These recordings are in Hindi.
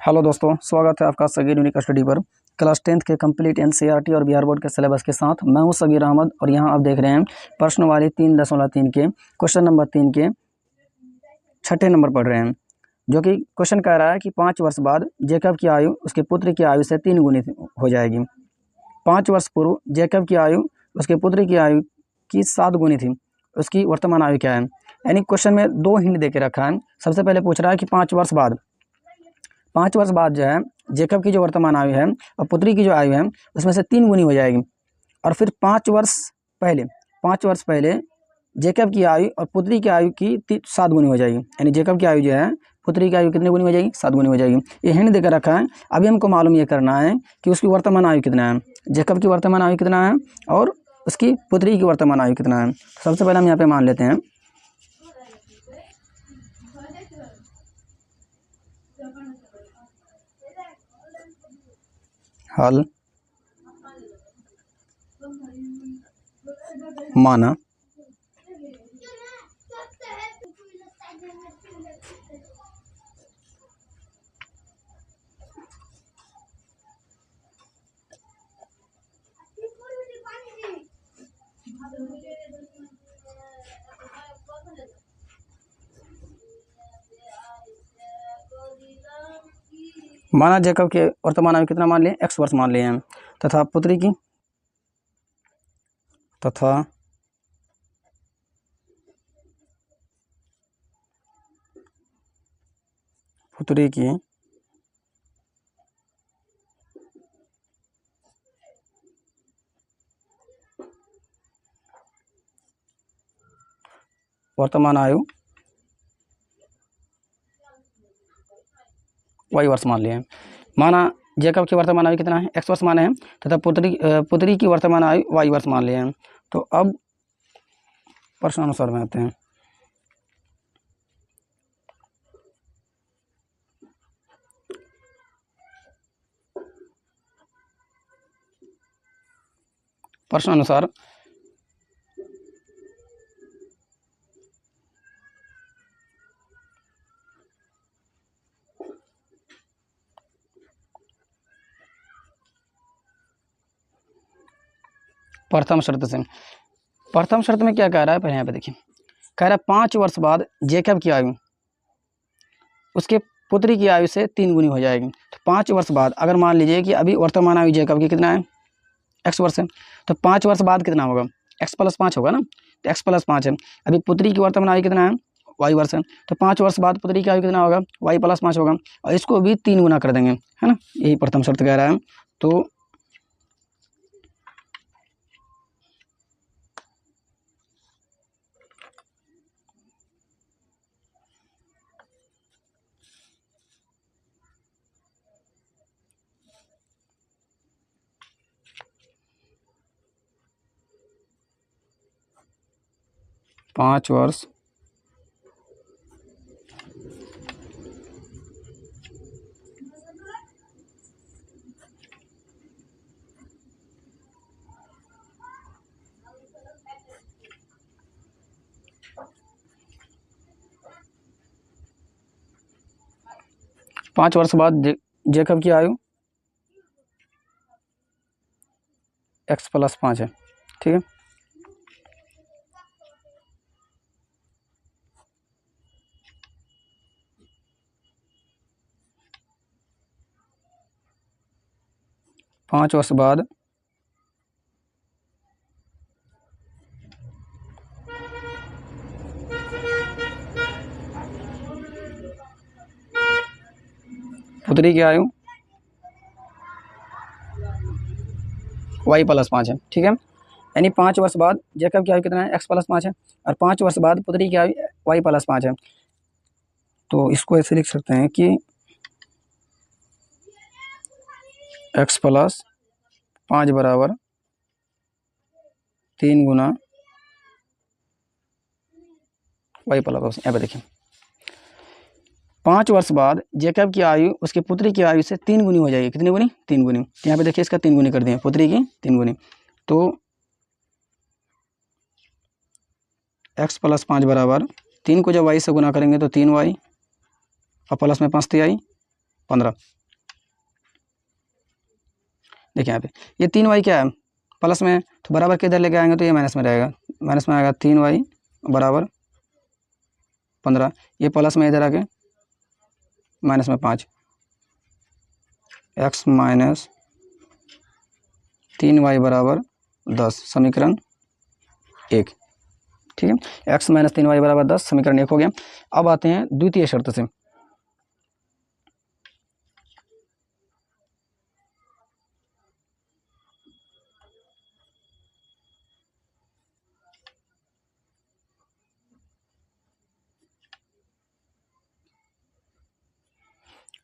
हेलो दोस्तों, स्वागत है आपका सगीर यूनिक स्टडी पर। क्लास 10th के कंप्लीट एनसीईआरटी और बिहार बोर्ड के सिलेबस के साथ मैं हूं सगीर अहमद और यहां आप देख रहे हैं प्रश्न वाली 3.3 के क्वेश्चन नंबर 3 के छठे नंबर पढ़ रहे हैं, जो कि क्वेश्चन कह रहा है कि 5 वर्ष बाद जेकब की आयु उसके पुत्र की आयु से 3 गुनी हो जाएगी। 5 वर्ष पूर्व जेकब की आयु उसके पुत्र की आयु की 7 गुनी थी, उसकी वर्तमान आयु क्या है। यानी क्वेश्चन में 2 हिंट दे के रखा है। सबसे पहले पूछ रहा है कि 5 वर्ष बाद जो है जेकब की जो वर्तमान आयु है और पुत्री की जो आयु है उसमें से 3 गुनी हो जाएगी। और फिर 5 वर्ष पहले जेकब की आयु और पुत्री की आयु की 7 गुनी हो जाएगी। यानी जेकब की आयु जो है पुत्री की आयु कितनी गुनी हो जाएगी? 7 गुनी हो जाएगी। ये हिंट देकर रखा है। अभी हमको मालूम ये करना है कि उसकी वर्तमान आयु कितना है, जेकब की वर्तमान आयु कितना है और उसकी पुत्री की वर्तमान आयु कितना है। सबसे पहले हम यहाँ पे मान लेते हैं हल माना जेकब के वर्तमान आयु कितना मान लिए? x वर्ष मान लिए हैं तथा पुत्री की वर्तमान आयु y वर्ष मान लिए हैं। माना जेकब की वर्तमान आयु कितना है? x वर्ष माने हैं तथा पुत्री की वर्तमान आयु y वर्ष मान लिए हैं। तो अब प्रश्नानुसार में आते हैं। प्रश्नानुसार प्रथम शर्त में क्या कह रहा है? पहले यहाँ पे देखिए, कह रहा है 5 वर्ष बाद जेकब की आयु उसके पुत्री की आयु से 3 गुनी हो जाएगी। तो 5 वर्ष बाद अगर मान लीजिए कि अभी वर्तमान आयु जेकब की कितना है? x वर्ष है। तो 5 वर्ष बाद कितना होगा? x + 5 होगा ना। तो x + 5 है। अभी पुत्री की वर्तमान आयु कितना है? y वर्ष है। तो 5 वर्ष बाद पुत्री की आयु कितना होगा? y + 5 होगा और इसको भी 3 गुना कर देंगे, है ना। यही प्रथम शर्त कह रहा है। तो पाँच वर्ष बाद जेकब की आयु x + 5 है, ठीक है। पाँच वर्ष बाद पुत्री की आयु y + 5 है, ठीक है। यानी 5 वर्ष बाद जेकब की आयु कितना है? x + 5 है और 5 वर्ष बाद पुत्री की आयु y + 5 है। तो इसको ऐसे लिख सकते हैं कि x + 5 बराबर 3 गुना y + 5। यहाँ पे देखिए, 5 वर्ष बाद जेकब की आयु उसकी पुत्री की आयु से 3 गुनी हो जाएगी। कितनी गुनी? 3 गुनी। यहाँ पे देखिए, इसका 3 गुनी कर दिए, पुत्री की 3 गुनी। तो x + 5 बराबर 3 को जब y से गुना करेंगे तो 3y और प्लस में 5 आई 15। देखिए यहाँ पे ये 3y क्या है, प्लस में, तो बराबर किधर लेके आएंगे तो ये माइनस में रहेगा, माइनस में आएगा 3y बराबर 15। ये प्लस में इधर आके माइनस में 5, x माइनस 3y बराबर 10, समीकरण 1। ठीक है, x माइनस 3y बराबर 10 समीकरण 1 हो गया। अब आते हैं द्वितीय शर्त से।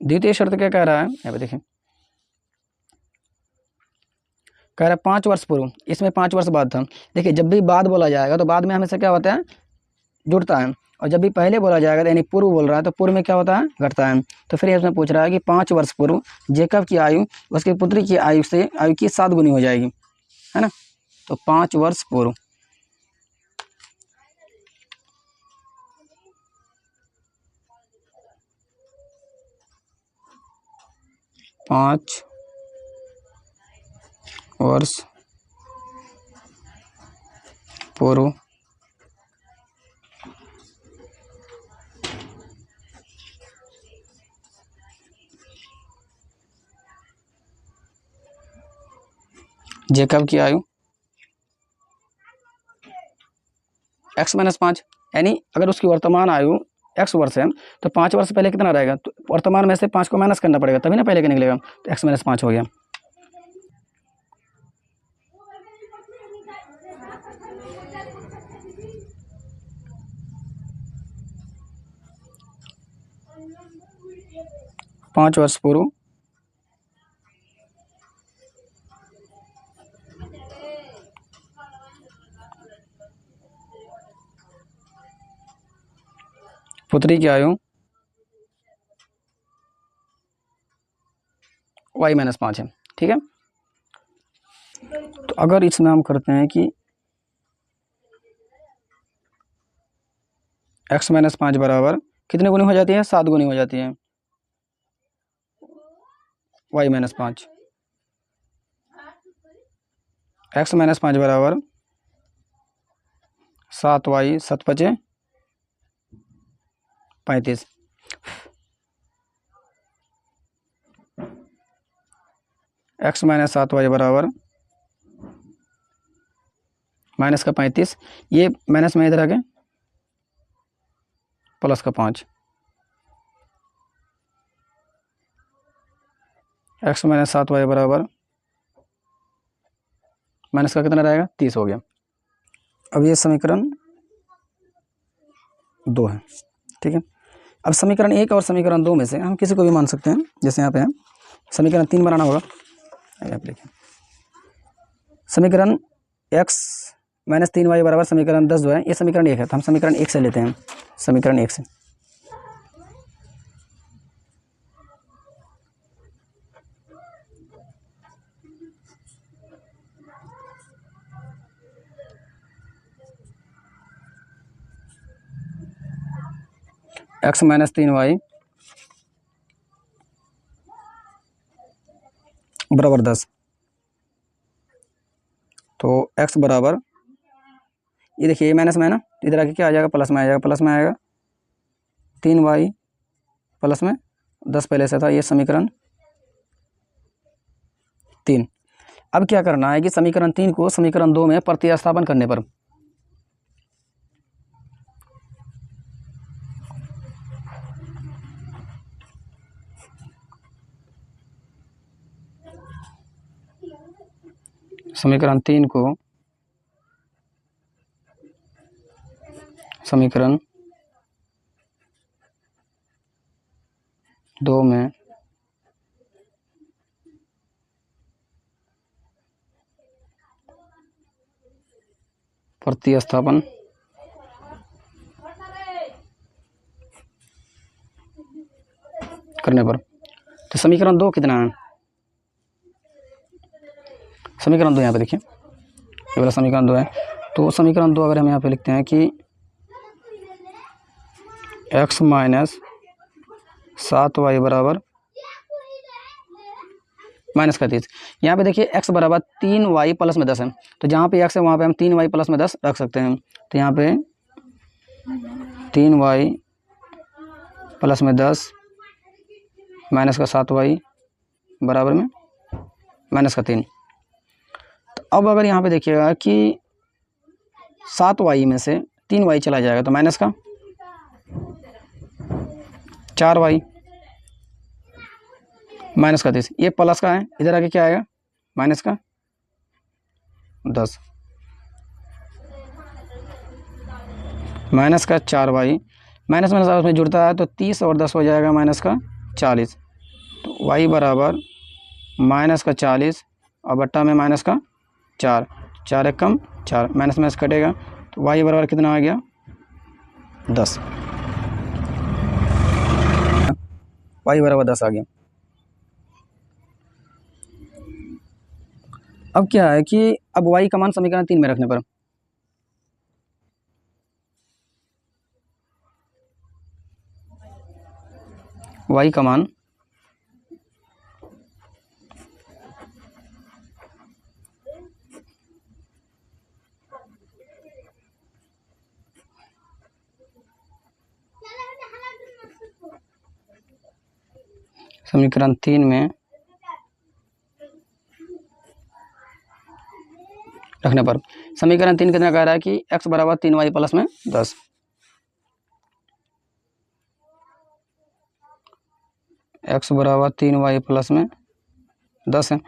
द्वितीय शर्त क्या कह रहा है, यहाँ पे देखिए, कह रहा है 5 वर्ष पूर्व, इसमें 5 वर्ष बाद था। देखिए जब भी बाद बोला जाएगा तो बाद में हमेशा क्या होता है, जुड़ता है, और जब भी पहले बोला जाएगा तो यानी पूर्व बोल रहा है तो पूर्व में क्या होता है, घटता है। तो फिर इसमें पूछ रहा है कि 5 वर्ष पूर्व जेकब की आयु उसके पुत्री की आयु से आयु की 7 गुनी हो जाएगी, है ना। तो 5 वर्ष पूर्व, पाँच वर्ष पूर्व जेकब की आयु x माइनस 5, यानी अगर उसकी वर्तमान आयु x वर्ष है तो 5 वर्ष पहले कितना रहेगा, तो वर्तमान में से 5 को माइनस करना पड़ेगा तभी ना पहले का निकलेगा, तो x माइनस 5 हो गया। पाँच वर्ष पूर्व पुत्री की आयु y माइनस 5 है। ठीक है, तो अगर इसमें हम करते हैं कि x माइनस 5 बराबर कितने गुनी हो जाती है, 7 गुनी हो जाती है, y माइनस 5, x माइनस 5 बराबर 7y 7 5 35, x माइनस 7y बराबर माइनस का 35, ये माइनस में इधर आ गए प्लस का 5, x माइनस 7y बराबर माइनस का कितना रहेगा, 30 हो गया। अब ये समीकरण 2 है। ठीक है, अब समीकरण 1 और समीकरण 2 में से हम किसी को भी मान सकते हैं, जैसे यहाँ पे है समीकरण 3 बनाना होगा। आप लिखें समीकरण x माइनस 3y बराबर समीकरण 10 जो है ये समीकरण 1 है, तो हम समीकरण 1 से लेते हैं, समीकरण 1 से। x माइनस 3y बराबर 10, तो x बराबर, ये देखिए ये माइनस में है ना, इधर आके क्या आ जाएगा, प्लस में आ जाएगा, प्लस में आएगा 3y प्लस में 10 पहले से था, ये समीकरण 3। अब क्या करना है कि समीकरण 3 को समीकरण 2 में प्रतिस्थापन करने पर समीकरण 3 को समीकरण 2 में प्रतिस्थापन करने पर, तो समीकरण 2 कितना है, समीकरण 2 यहाँ पे देखिए, ये वाला समीकरण 2 है, तो समीकरण 2 अगर हम यहाँ पे लिखते हैं कि x माइनस 7y बराबर -30। यहाँ पे देखिए x बराबर 3y प्लस में 10 है, तो जहाँ पे x है वहाँ पे हम 3y प्लस में 10 रख सकते हैं। तो यहाँ पे 3y प्लस में 10 माइनस का 7y बराबर में -3। तो अब अगर यहाँ पे देखिएगा कि 7y में से 3y चला जाएगा तो माइनस का 4y -30। ये प्लस का है, इधर आके क्या आएगा माइनस का 10 माइनस का 4y माइनस माइनस आपस में जुड़ता है तो 30 और 10 हो जाएगा माइनस का 40। तो y बराबर माइनस का 40 और बट्टा में माइनस का 4, 4 एक कम 4, माइनस माइनस कटेगा तो y बराबर कितना आ गया 10, y बराबर 10 आ गया। अब क्या है कि अब y का मान समीकरण 3 में रखने पर y का मान समीकरण 3 में रखने पर समीकरण 3 कितना कह रहा है कि x बराबर 3y प्लस में 10, x बराबर 3y प्लस में 10 है।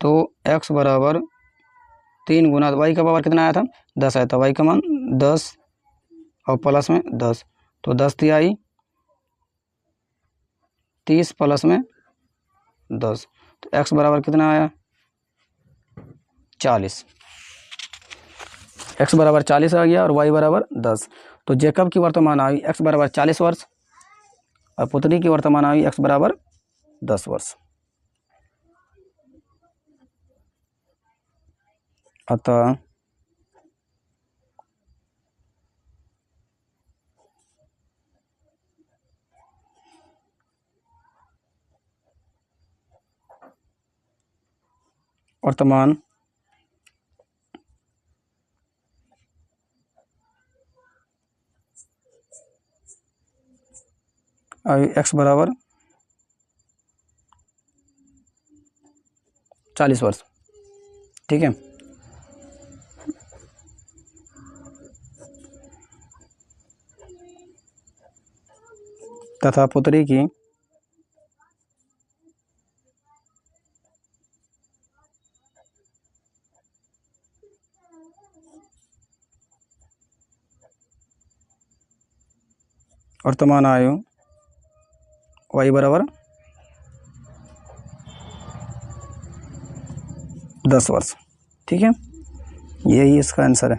तो x बराबर 3 गुना y का पावर कितना आया था 10 आया था, y का मान 10 और प्लस में 10, तो 10 तिहाई 30 प्लस में 10, तो x बराबर कितना आया 40, x बराबर 40 आ गया और y बराबर 10। तो जेकब की वर्तमान आयु x बराबर 40 वर्ष और पुत्री की वर्तमान आयु x बराबर 10 वर्ष। अतः वर्तमान आयु x बराबर 40 वर्ष, ठीक है। तथा पुत्री की वर्तमान आयु y बराबर 10 वर्ष, ठीक है। यही इसका आंसर है।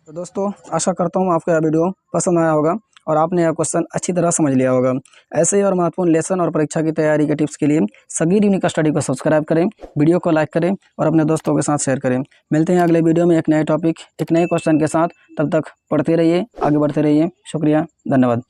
तो दोस्तों आशा करता हूँ आपको यह वीडियो पसंद आया होगा और आपने यह क्वेश्चन अच्छी तरह समझ लिया होगा। ऐसे ही और महत्वपूर्ण लेसन और परीक्षा की तैयारी के टिप्स के लिए सगीर यूनिक स्टडी को सब्सक्राइब करें, वीडियो को लाइक करें और अपने दोस्तों के साथ शेयर करें। मिलते हैं अगले वीडियो में एक नए टॉपिक एक नए क्वेश्चन के साथ। तब तक पढ़ते रहिए, आगे बढ़ते रहिए। शुक्रिया, धन्यवाद।